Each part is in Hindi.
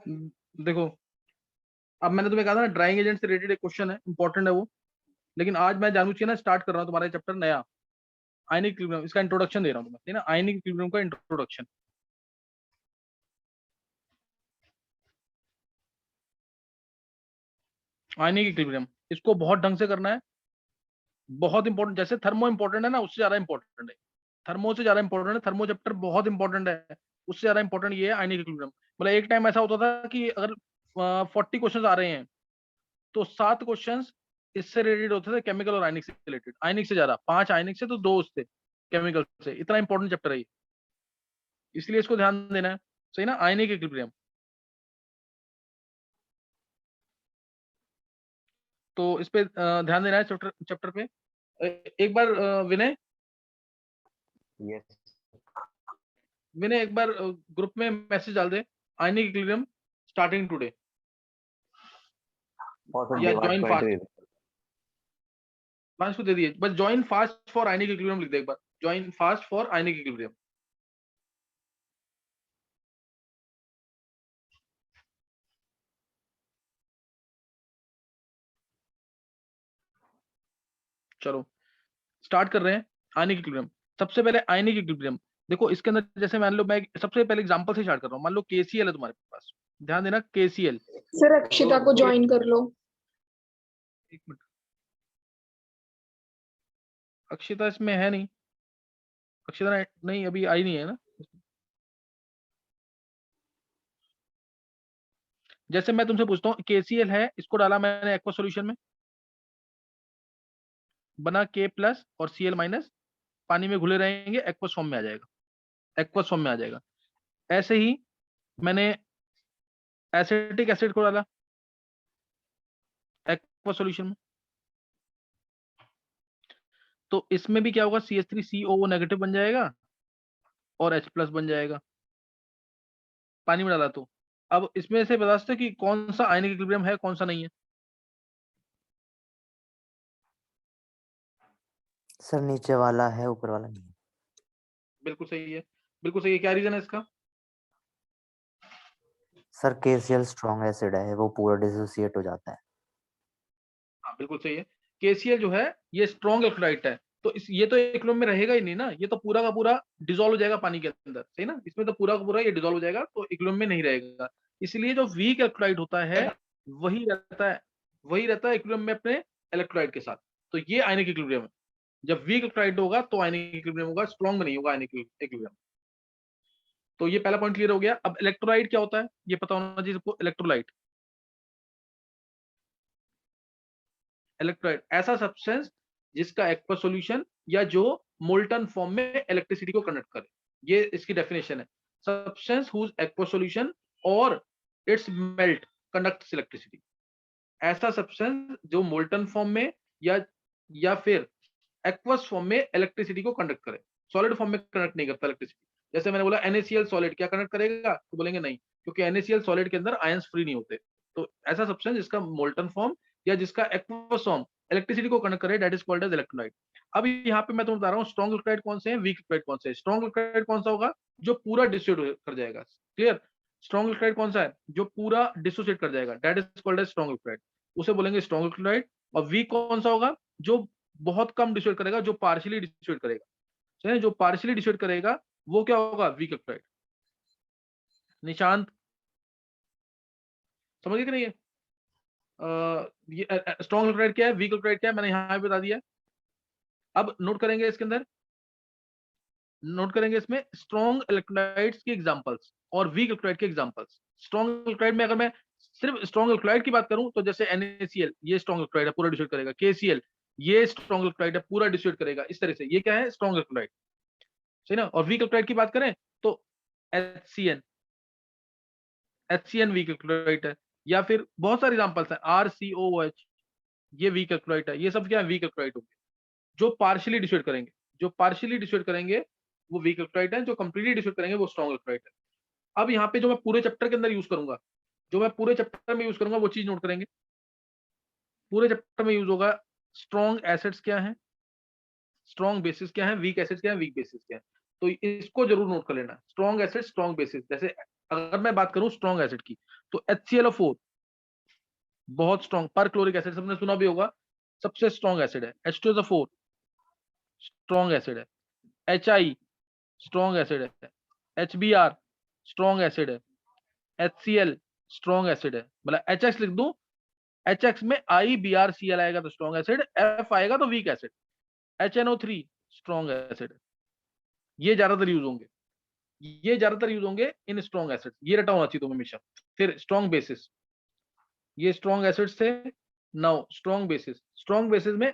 देखो, अब मैंने तुम्हें कहा था ना ड्राइंग एजेंट से रिलेटेड एक क्वेश्चन है, इंपॉर्टेंट है वो। लेकिन आज मैं जानबूझ के ना स्टार्ट कर रहा हूँ तुम्हारा चैप्टर नया, आयनिक इक्विलिब्रियम, इसका इंट्रोडक्शन दे रहा हूँ तुम्हें, ठीक है ना, आयनिक इक्विलिब्रियम का इंट्रोडक्शन। आयनिक इक्विलिब्रियम, इसको बहुत ढंग से करना है, बहुत इंपॉर्टेंट। जैसे थर्मो इंपॉर्टेंट है ना, उससे ज्यादा इंपॉर्टेंट है, थर्मो से ज्यादा इंपॉर्टेंट है, थर्मो चैप्टर बहुत इंपॉर्टेंट है, उससे ज्यादा इंपॉर्टेंट ये है आयनिक इक्विलिब्रियम। मतलब एक टाइम ऐसा होता था कि अगर 40 क्वेश्चन आ रहे हैं तो 7 क्वेश्चन इससे रिलेटेड होते थे, केमिकल और आयनिक से रिलेटेड, आयनिक से ज्यादा, 5 आयनिक से तो 2 उससे केमिकल से। इतना इंपॉर्टेंट चैप्टर है ये, इसलिए इसको ध्यान देना है, सही ना, आयनिक इक्विलिब्रियम। तो इस पे ध्यान देना है, चैप्टर चैप्टर पे। एक बार विनय, यस विनय एक बार ग्रुप में मैसेज डाल दे, आयनिक इक्विलिब्रियम स्टार्टिंग टुडे, और फिर या देवांश ज्वाइन को फास्ट। एंट्री को दे दिए, बस join fast for ionic equilibrium लिख दे एक बार, join fast for ionic equilibrium. चलो स्टार्ट कर रहे हैं आयनिक इक्विलिब्रियम। सबसे पहले आयनिक इक्विलिब्रियम देखो, इसके अंदर जैसे मान लो, मैं सबसे पहले एग्जांपल से स्टार्ट कर रहा हूँ। मान लो केसीएल है तुम्हारे पास, ध्यान देना, केसीएल। सर अक्षिता को ज्वाइन कर लो। एक मिनट, अक्षिता इसमें है नहीं, अक्षिता नहीं, अभी आई नहीं है ना। जैसे मैं तुमसे पूछता हूँ, केसीएल है, इसको डाला मैंने एक्वा सॉल्यूशन में, बना के प्लस और सीएल माइनस, पानी में घुले रहेंगे, एक्वस फॉर्म में आ जाएगा, एक्वस फॉर्म में आ जाएगा। ऐसे ही मैंने एसिटिक एसिड को डाला एक्वा सॉल्यूशन में, तो इसमें भी क्या होगा, CH3COO नेगेटिव बन जाएगा और H प्लस बन जाएगा, पानी में डाला तो। अब इसमें से बता सकते हो कि कौन सा आयनिक इक्विलिब्रियम है, कौन सा नहीं है। सर नीचे वाला है, ऊपर वाला नहीं है। बिल्कुल सही है, बिल्कुल सही है। क्या रीजन है इसका? सर KCl स्ट्रॉन्ग एसिड है, वो पूरा डिसोसिएट हो जाता है। हाँ बिल्कुल सही है, केसीएल जो है ये स्ट्रॉन्ग इलेक्ट्रोलाइट है, तो ये तो इक्विलिब्रियम में रहेगा ही नहीं ना, ये तो पूरा का पूरा डिसॉल्व हो जाएगा पानी के अंदर, सही ना, इसमें तो पूरा का पूरा ये डिसॉल्व हो जाएगा, तो इक्विलिब्रियम में नहीं रहेगा। इसलिए जो वीक इलेक्ट्रोलाइट होता है वही रहता है इक्विलिब्रियम में अपने इलेक्ट्रोलाइट के साथ। तो ये आयनिक इक्विलिब्रियम है। जब वीक इलेक्ट्रोलाइट होगा तो आयनिक इक्विलिब्रियम होगा, स्ट्रॉन्ग नहीं होगा आयनिक इक्विलिब्रियम। तो ये पहला पॉइंट क्लियर हो गया। अब इलेक्ट्रोलाइट क्या होता है ये पता होना चाहिए सबको। इलेक्ट्रोलाइट, इलेक्ट्रोलाइट ऐसा सब्सटेंस जिसका एक्वा सॉल्यूशन या जो मोल्टन फॉर्म में इलेक्ट्रिसिटी को कंडक्ट करे, ये इसकी डेफिनेशन है। सब्सटेंस हुज एक्वा सॉल्यूशन और इट्स मेल्ट कंडक्ट्स इलेक्ट्रिसिटी। ऐसा सब्सटेंस जो मोल्टन फॉर्म में या फिर एक्वस फॉर्म में इलेक्ट्रिसिटी को कंडक्ट करे, सॉलिड फॉर्म में कंडक्ट नहीं करता इलेक्ट्रिसिटी। जैसे मैंने बोला NaCl सॉलिड क्या कंडक्ट करेगा, तो बोलेंगे नहीं, क्योंकि NaCl सॉलिड के अंदर आयंस फ्री नहीं होते। तो ऐसा सब्सटेंस जिसका मोल्टन फॉर्म या जिसका एक्वस फॉर्म इलेक्ट्रिसिटी को कंडक्ट करे, that is called as electrolyte. अब यहाँ पे मैं तुम्हें बता रहा हूँ स्ट्रॉन्ग इलेक्ट्रोलाइट कौन से हैं, वीक इलेक्ट्रोलाइट कौन से हैं। स्ट्रॉन्ग इलेक्ट्रोलाइट कौन सा होगा, जो पूरा डिसोसिएट कर जाएगा, क्लियर। स्ट्रॉन्ग इलेक्ट्रोलाइट कौन सा है, जो पूरा डिसोसिएट कर जाएगा, that is called as strong electrolyte, उसे बोलेंगे स्ट्रॉन्ग इलेक्ट्रोलाइट। और वीक कौन सा होगा, जो बहुत कम डिसोसिएट करेगा, जो पार्शियली डिसोसिएट करेगा, समझे? जो पार्शियली डिसोसिएट करेगा वो क्या होगा, वीक इलेक्ट्रोलाइट। निशांत समझ गए कि नहीं है? ये स्ट्रॉन्ग इलेक्ट्रोलाइट क्या है, वीक इलेक्ट्रोलाइट क्या है, मैंने यहाँ पे बता दिया। अब नोट करेंगे इसके अंदर, नोट करेंगे इसमें स्ट्रॉन्ग इलेक्ट्रोलाइट्स की एग्जांपल्स और वीक इलेक्ट्रोलाइट के एग्जांपल्स। स्ट्रॉन्ग इलेक्ट्रोलाइट में अगर मैं सिर्फ स्ट्रॉन्ग इलेक्ट्रोलाइट की बात करूं तो जैसे NaCl ये स्ट्रॉन्ग इलेक्ट्रोलाइट है, पूरा डिसोसिएट करेगा। KCl ये स्ट्रॉन्ग इलेक्ट्रोलाइट है, पूरा डिसोसिएट करेगा। इस तरह से ये क्या है, स्ट्रॉन्ग इलेक्ट्रोलाइट, सही ना। और वीक इलेक्ट्रोलाइट की बात करें तो HCN वीक इलेक्ट्रोलाइट है, या फिर बहुत सारे एग्जांपल्स हैं, RCOOH ये वीक इलेक्ट्रोलाइट है। ये सब क्या है, वीक इलेक्ट्रोलाइट होंगे जो पार्शियली डिसोसिएट करेंगे। जो पार्शियली डिसोसिएट करेंगे वो वीक इलेक्ट्रोलाइट है, जो कंप्लीटली डिसोसिएट करेंगे वो स्ट्रॉन्ग इलेक्ट्रोलाइट है। अब यहाँ पे जो मैं पूरे चैप्टर के अंदर यूज करूंगा, जो मैं पूरे चैप्टर में यूज करूंगा वो चीज नोट करेंगे। पूरे चैप्टर में यूज होगा स्ट्रॉन्ग एसिड्स क्या है, स्ट्रॉन्ग बेसिस क्या है, वीक एसिड्स क्या है, वीक बेसिस क्या है। तो इसको जरूर नोट कर लेना, स्ट्रॉन्ग एसिड स्ट्रॉन्ग बेसिस। जैसे अगर मैं बात करूं स्ट्रॉन्ग एसिड की, तो HClO4 बहुत स्ट्रॉन्ग, पर क्लोरिक एसिड सबने सुना भी होगा, सबसे स्ट्रॉन्ग एसिड है। H2SO4 स्ट्रॉन्ग एसिड है। HI स्ट्रॉन्ग एसिड है। HBr स्ट्रॉन्ग एसिड है। HCl स्ट्रॉन्ग एसिड है। मतलब HX लिख दूं, HX में IBrCl आएगा तो स्ट्रॉन्ग एसिड, F आएगा तो weak acid. HNO3 strong acid है। ये ज्यादातर यूज होंगे, ये ज्यादातर यूज होंगे इन स्ट्रॉन्ग एसिड। ये रटा होना चाहिए तुम्हें हमेशा। फिर स्ट्रॉन्ग बेसिस, ये स्ट्रॉन्ग एसिड्स थे। नाउ स्ट्रॉन्ग बेसिस में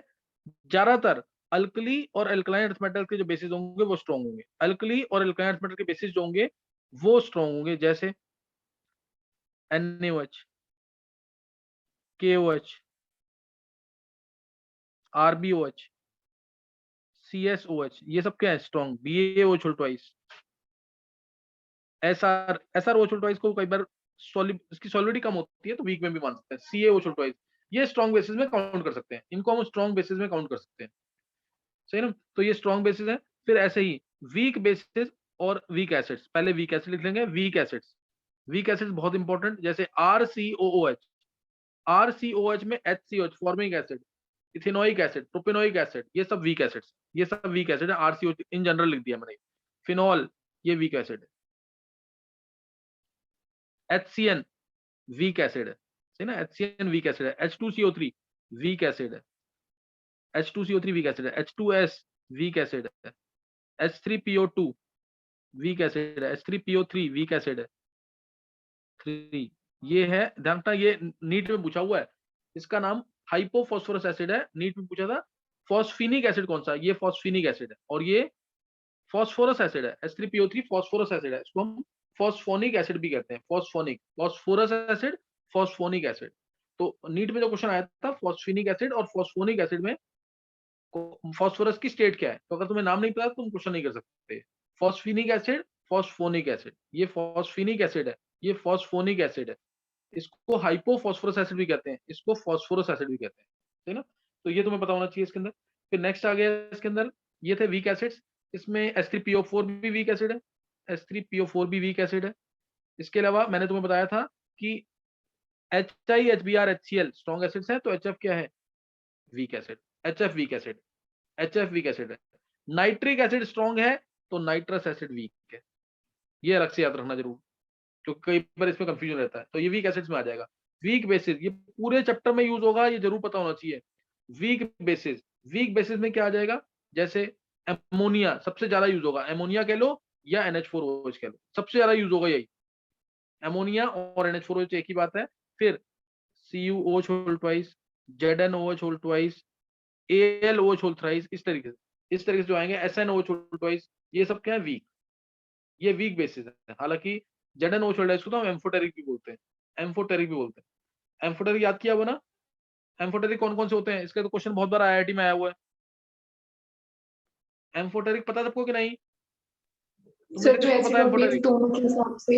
ज्यादातर अल्कली और एल्कलाइन अर्थ मेटल के जो बेसिस होंगे वो स्ट्रॉन्ग होंगे। अल्कली और एल्कलाइन अर्थ मेटल के बेसिस जो होंगे वो स्ट्रॉन्ग होंगे, जैसे NaOH, KOH, RbOH, CSOH, ये सब क्या है strong. BaOH whole twice, SrOH whole twice को कई बार इसकी सॉलिडिटी कम होती है तो वीक में भी मान सकते हैं। CaOH होल ट्वाइस, ये स्ट्रॉन्ग बेसिस में काउंट कर सकते हैं, इनको हम स्ट्रॉन्ग बेसिस में काउंट कर सकते हैं। सही ना, तो ये स्ट्रॉन्ग बेसिस है। फिर ऐसे ही वीक बेसिस और वीक एसिड्स, पहले वीक एसिड लिख लेंगे। वीक एसिड्स बहुत इंपॉर्टेंट, जैसे RCOOH में HCOH formic acid, ethanoic acid, propanoic acid, ये सब वीक एसिड्स, ये सब वीक एसिड है। RCOH इन जनरल लिख दिया मैंने। फिनॉल ये वीक एसिड है। HCN वीक एसिड है, सही ना, HCN वीक एसिड है। H2CO3 वीक एसिड है, H2CO3 वीक एसिड है। H2S वीक एसिड है। H3PO2 वीक एसिड है। H3PO3 वीक एसिड है। 3 ये है, ध्यान रखना, ये नीट में पूछा हुआ है। इसका नाम हाइपोफॉस्फोरस एसिड है। नीट में पूछा था फॉस्फिनिक एसिड कौन सा है, ये फॉस्फिनिक एसिड है। और ये फॉस्फोरस एसिड है। H3PO3 फॉस्फोरस एसिड है, इसको हम फॉस्फोनिक एसिड भी कहते हैं। Phosphorous acid, phosphonic acid. तो नीट में जो क्वेश्चन आया था फॉस्फिनिक एसिड और फॉस्फोनिक एसिड में फॉस्फोरस की स्टेट क्या है, तो अगर तुम्हें नाम नहीं पता तो तुम क्वेश्चन नहीं कर सकते। फॉस्फिनिक एसिड, फॉस्फोनिक एसिड, ये फॉस्फिनिक एसिड है, ये फॉस्फोनिक एसिड है। इसको हाइपोफॉस्फोरस एसिड भी कहते हैं, इसको फॉस्फोरस एसिड भी कहते हैं, ठीक है ना। तो ये तुम्हें पता होना चाहिए इसके अंदर। फिर नेक्स्ट आ गया इसके अंदर, ये थे वीक एसिड्स। इसमें H3PO4 भी वीक एसिड है। H3PO4 भी वीक एसिड है। इसके अलावा मैंने तुम्हें बताया था कि HI, HBr, HCl strong acids हैं, तो HF क्या है, weak acid. HF weak acid, HF weak acid है। नाइट्रिक एसिड स्ट्रॉन्ग है तो नाइट्रस एसिड वीक है। ये अलग से याद रखना जरूर, क्योंकि कई बार इसमें कंफ्यूजन रहता है। तो ये वीक एसिड्स में आ जाएगा। वीक बेसिस ये पूरे चैप्टर में यूज होगा, ये जरूर पता होना चाहिए। वीक बेसिस, वीक बेसिस में क्या आ जाएगा, जैसे एमोनिया सबसे ज्यादा यूज होगा, एमोनिया कह लो या NH4OH कह लो, सबसे ज्यादा यूज होगा यही। एमोनिया और NH4OH एक ही बात है। फिर CuOH whole twice, ZnOH whole twice, AlOH whole thrice, इस तरीके से जो आएंगे, SnOH होल ट्वाइस, ये सब क्या है, वीक। ये वीक बेसिस है। हालांकि ZnOH होल ट्वाइस को तो हम एम्फोटेरिक भी बोलते हैं, एम्फोटेरिक याद किया हुआ ना। एम्फोटेरिक कौन कौन से होते हैं, इसका तो क्वेश्चन बहुत बार IIT में आया हुआ है। एम्फोटेरिक पता सबको कि नहीं, तुम में सर से जो किसको पता एसिड है और बेस एम्फोटेरिक। दोनों के हिसाब से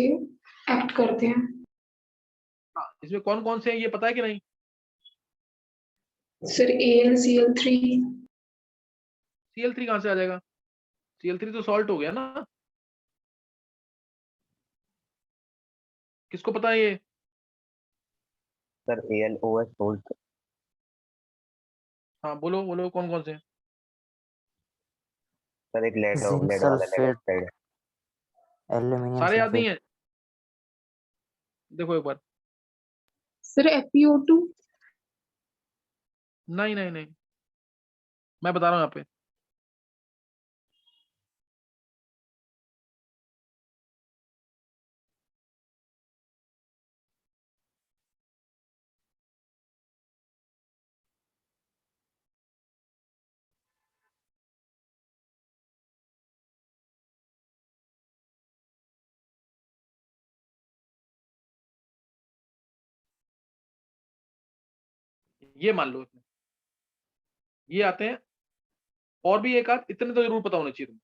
एक्ट करते हैं। हाँ, इसमें कौन कौन से हैं ये पता है कि नहीं। Sir AlCl3। Cl3 कहाँ से आ जाएगा, Cl3 तो सॉल्ट हो गया ना। किसको पता है ये। सर AlOH होल, हाँ बोलो बोलो कौन कौन से हैं? सर एक लेड जिंक लेड वाला लेड सल्फेट, ऑक्साइड है। एल्यूमिनियम सारे याद नहीं सल्फेट। है, देखो एक बार। Sir FeO2। नहीं नहीं नहीं, मैं बता रहा हूँ यहाँ पे। ये मान लो इसमें ये आते हैं, और भी एक आध, इतने तो जरूर पता होने चाहिए तुम्हें,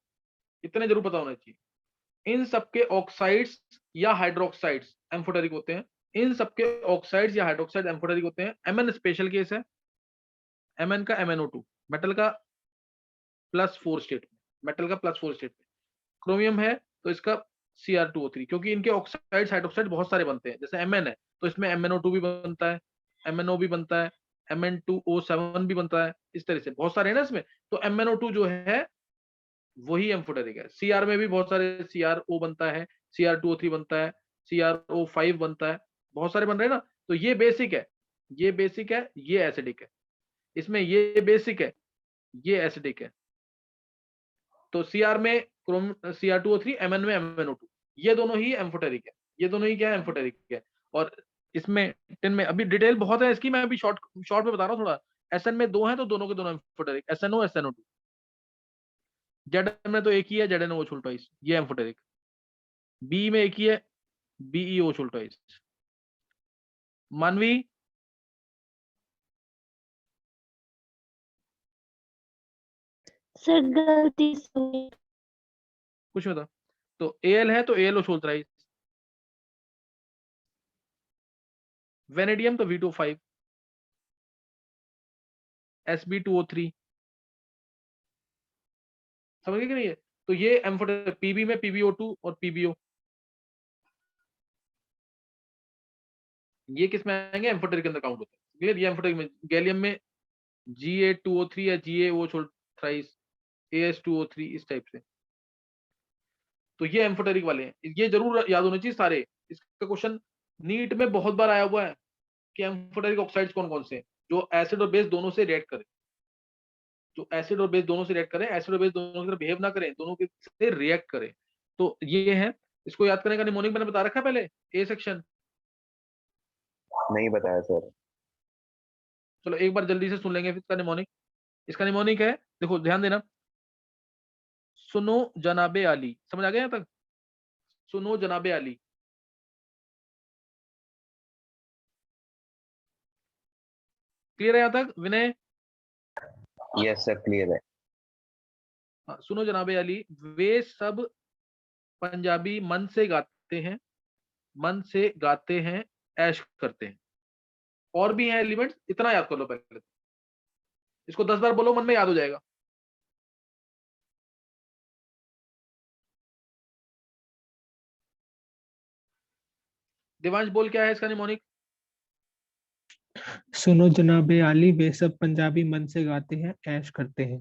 इतने जरूर पता होने चाहिए। इन सबके ऑक्साइड्स या हाइड्रोक्साइड्स एम्फोटेरिक होते हैं। इन सबके ऑक्साइड्स या हाइड्रोक्साइड एम्फोटेरिक होते हैं। Mn स्पेशल केस है, Mn का MnO2 मेटल का +4 स्टेट में, मेटल का +4 स्टेट में। क्रोमियम है तो इसका Cr2O3, क्योंकि इनके ऑक्साइड हाइड्रोक्साइड बहुत सारे बनते हैं। जैसे Mn है तो इसमें MnO2 भी बनता है, MnO भी बनता है, Mn2O7 भी बनता है, इस तरह से बहुत सारे हैं ना इसमें। तो MnO2 जो है वही एम्फोटेरिक है। Cr में भी बहुत सारे CrO बनता है, Cr2O3 बनता है, CrO5 बनता है, बहुत सारे बन रहे हैं ना। तो ये बेसिक है, ये बेसिक है, ये एसिडिक है। इसमें ये बेसिक है, ये एसिडिक है। तो Cr में Cr2O3, Mn में MnO2, ये दोनों ही एम्फोटेरिक है। ये दोनों ही क्या है, एम्फोटेरिक है। और इसमें 10 में अभी डिटेल बहुत है इसकी, मैं अभी शॉर्ट में बता रहा हूँ थोड़ा। Sn में 2 हैं तो दोनों के दोनों एम्फोटेरिक, SNO SNO2। Zn में तो एक ही है, ZnO ट्वाइस, ये एम्फोटेरिक। बी में एक ही है, BeO ट्वाइस। मानवी सर गलती से हुई। कुछ बता। तो Al है तो AlO ट्राइस, वेनेडियम तो V2O5, Sb2O3, समझ गए कि नहीं है। तो ये एम्फोटेरिक, Pb में PbO2 और PbO, ये किस में आएंगे, एम्फोटेरिक के अंदर काउंट होते हैं। क्लियर, ये एम्फोटेरिक में। गैलियम में Ga2O3 या GaO थ्राइस, As2O3, इस टाइप से। तो ये एम्फोटेरिक वाले हैं, ये जरूर याद होने चाहिए सारे। इसका क्वेश्चन नीट में बहुत बार आया हुआ है कि एम्फोटेरिक ऑक्साइड्स कौन कौन से हैं जो एसिड और बेस दोनों से रिएक्ट करें, जो एसिड और बेस दोनों से रिएक्ट करें, एसिड और बेस दोनों की तरह बिहेव ना करें, दोनों के से रिएक्ट करें। तो ये है, इसको याद करने का निमोनिक मैंने बता रखा है पहले, ए सेक्शन। नहीं बताया सर। चलो एक बार जल्दी से सुन लेंगे फिर इसका निमोनिक। इसका निमोनिक है, देखो ध्यान देना, सुनो जनाबे आली। समझ आ गया यहाँ तक, सुनो जनाबे आली। क्लियर है यहाँ तक विनय? यस सर, क्लियर है। हाँ, सुनो जनाबे अली, वे सब पंजाबी मन से गाते हैं, मन से गाते हैं, ऐश करते हैं। और भी हैं एलिमेंट्स, इतना याद कर लो पहले। इसको 10 बार बोलो, मन में याद हो जाएगा। देवांश बोल, क्या है इसका निमोनिक? सुनो जनाबे आली, वे सब पंजाबी मन से गाते हैं, ऐश करते हैं।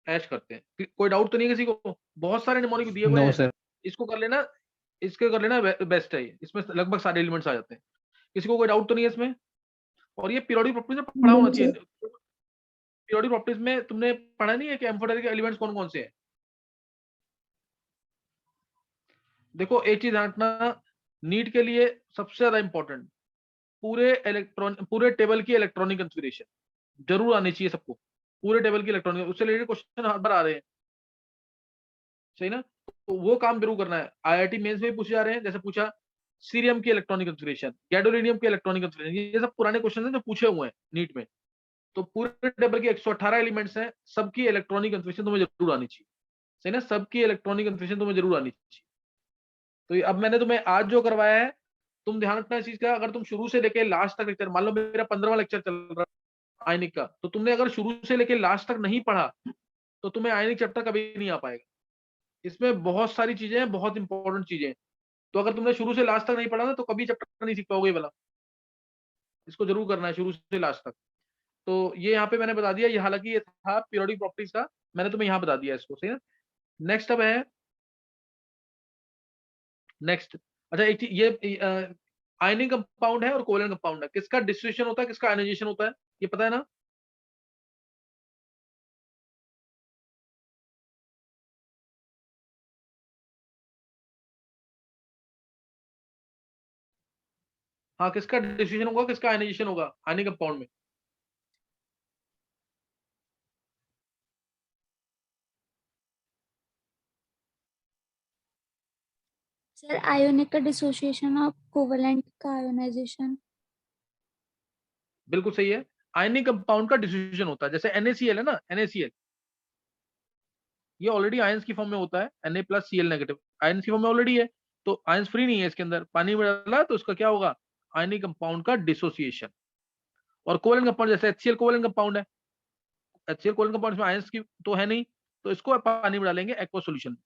ऐश करते हैं। कोई डाउट तो नहीं है किसी को? बहुत सारे निमोनिक दिए हुए नो हैं, सर। इसको कर लेना, इसके कर लेना, बेस्ट है ये। इसमें लगभग सारे एलिमेंट्स आ जाते हैं। किसी को कोई डाउट तो नहीं है इसमें? और ये पीरियोडिक प्रॉपर्टीज में पढ़ा होना चाहिए। पीरियोडिक प्रॉपर्टीज में तुमने पढ़ा नहीं है कि एम्फोटेरिक एलिमेंट्स कौन कौन से हैं? देखो एक चीज ध्यान रखना, नीट के लिए सबसे ज्यादा इंपॉर्टेंट, पूरे टेबल की इलेक्ट्रॉनिक कॉन्फ़िगरेशन जरूर आनी चाहिए सबको। पूरे टेबल की इलेक्ट्रॉनिक, उससे रिलेटेड क्वेश्चन हर बार आ रहे हैं, सही ना। तो वो काम जरूर करना है। आईआईटी मेंस में भी पूछे जा रहे हैं, जैसे पूछा सीरियम की इलेक्ट्रॉनिक कॉन्फ़िगरेशन, गैडोलिनियम की इलेक्ट्रॉनिक कॉन्फ़िगरेशन, ये सब पुराने क्वेश्चन हैं जो पूछे हुए हैं नीट में। तो पूरे टेबल की 118 एलिमेंट्स हैं, सबकी इलेक्ट्रॉनिक कॉन्फ़िगरेशन तुम्हें जरूर आनी चाहिए, सही ना। सबकी इलेक्ट्रॉनिक कॉन्फ़िगरेशन तुम्हें जरूर आनी चाहिए। तो अब मैंने तुम्हें आज जो करवाया है, तुम ध्यान रखना इस चीज का। अगर तुम शुरू से लेके लास्ट तक लेक्चर, मान लो मेरा 15वां लेक्चर चल रहा है आयनिक का, तो तुमने अगर शुरू से लेके लास्ट तक नहीं पढ़ा तो तुम्हें आयनिक चैप्टर कभी नहीं आ पाएगा। इसमें बहुत सारी चीजें हैं, बहुत इंपॉर्टेंट चीजें हैं। तो अगर तुमने शुरू से लास्ट तक नहीं पढ़ा ना तो कभी चैप्टर नहीं सीख पाओगे वाला। इसको जरूर करना है शुरू से लास्ट तक। तो ये यहाँ पे मैंने बता दिया, ये हालांकि ये था पीरियोडिक प्रॉपर्टीज का, मैंने तुम्हें यहाँ बता दिया इसको, सही ना। नेक्स्ट अब है, नेक्स्ट, अच्छा एक चीज, ये आयनिक कंपाउंड है और कोवलेंट कंपाउंड है, किसका डिस्टिलेशन होता है, किसका आयनाइजेशन होता है, ये पता है ना? हाँ, किसका डिस्टिलेशन होगा, किसका आयनाइजेशन होगा आयनिक कंपाउंड में? सर आयोनिक का डिसोसिएशन और कोवेलेंट का आयोनाइजेशन। बिल्कुल सही है, आयनिक कंपाउंड का डिस्टिलेशन होता है। जैसे NaCl है ना, NaCl ये ऑलरेडी आयंस की फॉर्म में होता है, Na+Cl नेगेटिव आयंस की फॉर्म में ऑलरेडी है, तो आयंस फ्री नहीं है इसके अंदर, पानी में डाला तो उसका क्या होगा, आयनिक कंपाउंड का डिसोसिएशन। और कोवेलेंट कंपाउंड जैसे HCl कोवेलेंट कंपाउंड है, HCl कोवेलेंट कंपाउंड में आयंस की तो है नहीं, तो इसको पानी में डालेंगे एक्वा सॉल्यूशन,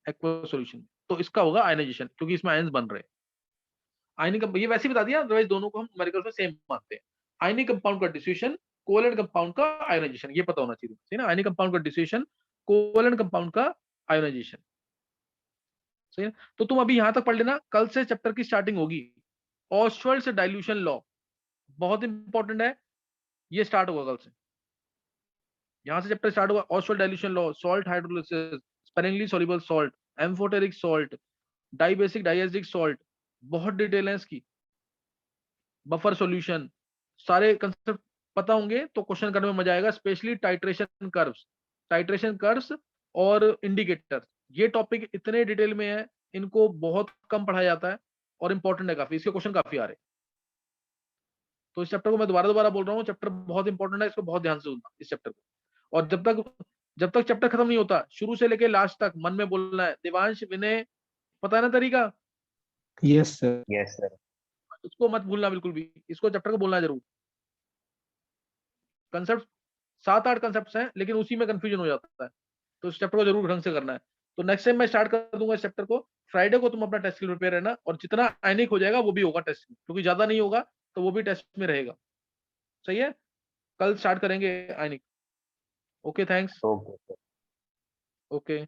एक्वा सॉल्यूशन। तो इसका होगा आयनाइजेशन, क्योंकि इसमें आयंस बन रहे हैं। आयनिक, ये वैसे ही बता दिया, अदरवाइज दोनों को हम न्यूमेरिकल में सेम मानते हैं। आयनिक कंपाउंड का डिसोसिएशन, कोवैलेंट कंपाउंड का आयोनाइजेशन, ये पता होना चाहिए, ठीक है ना। आयनिक कंपाउंड का डिसोसिएशन, कोवैलेंट कंपाउंड का आयोनाइजेशन, सही है। तो तुम अभी यहां तक पढ़ लेना, कल से चैप्टर की स्टार्टिंग होगी। ऑस्वाल्ड्स डाइल्यूशन लॉ बहुत इंपॉर्टेंट है, ये स्टार्ट होगा कल से। यहां से चैप्टर स्टार्ट होगा, Ostwald dilution law, salt hydrolysis, sparingly soluble salt, amphoteric salt, dibasic diacidic salt, बहुत डिटेल है इसकी। बफर सॉल्यूशन, सारे कंसेप्ट पता होंगे तो क्वेश्चन करने में मजा आएगा, स्पेशली टाइट्रेशन कर्व्स और इंडिकेटर। ये टॉपिक इतने डिटेल में है, इनको बहुत कम पढ़ाया जाता है और इंपॉर्टेंट है काफी, इसके क्वेश्चन काफी आ रहे हैं। तो इस चैप्टर को मैं दोबारा बोल रहा हूँ, चैप्टर बहुत इंपॉर्टेंट है, इसको बहुत ध्यान से सुनना इस चैप्टर को। और जब तक चैप्टर खत्म नहीं होता, शुरू से लेके लास्ट तक मन में बोलना है। देवांश, विनय, पता है ना तरीका? Yes sir. Yes sir. इसको मत भूलना बिल्कुल भी, इसको चैप्टर को बोलना जरूर। कंसेप्ट 7-8 कंसेप्ट हैं, लेकिन उसी में कंफ्यूजन हो जाता है, तो इस चैप्टर को जरूर ढंग से करना है। तो नेक्स्ट टाइम मैं स्टार्ट कर दूंगा इस चैप्टर को। फ्राइडे को तुम अपना टेस्ट के लिए प्रिपेयर रहना, और जितना आयनिक हो जाएगा वो भी होगा टेस्ट में, क्योंकि ज्यादा नहीं होगा तो वो भी टेस्ट में रहेगा, सही है। कल स्टार्ट करेंगे ionic. Okay, thanks. Okay. Okay.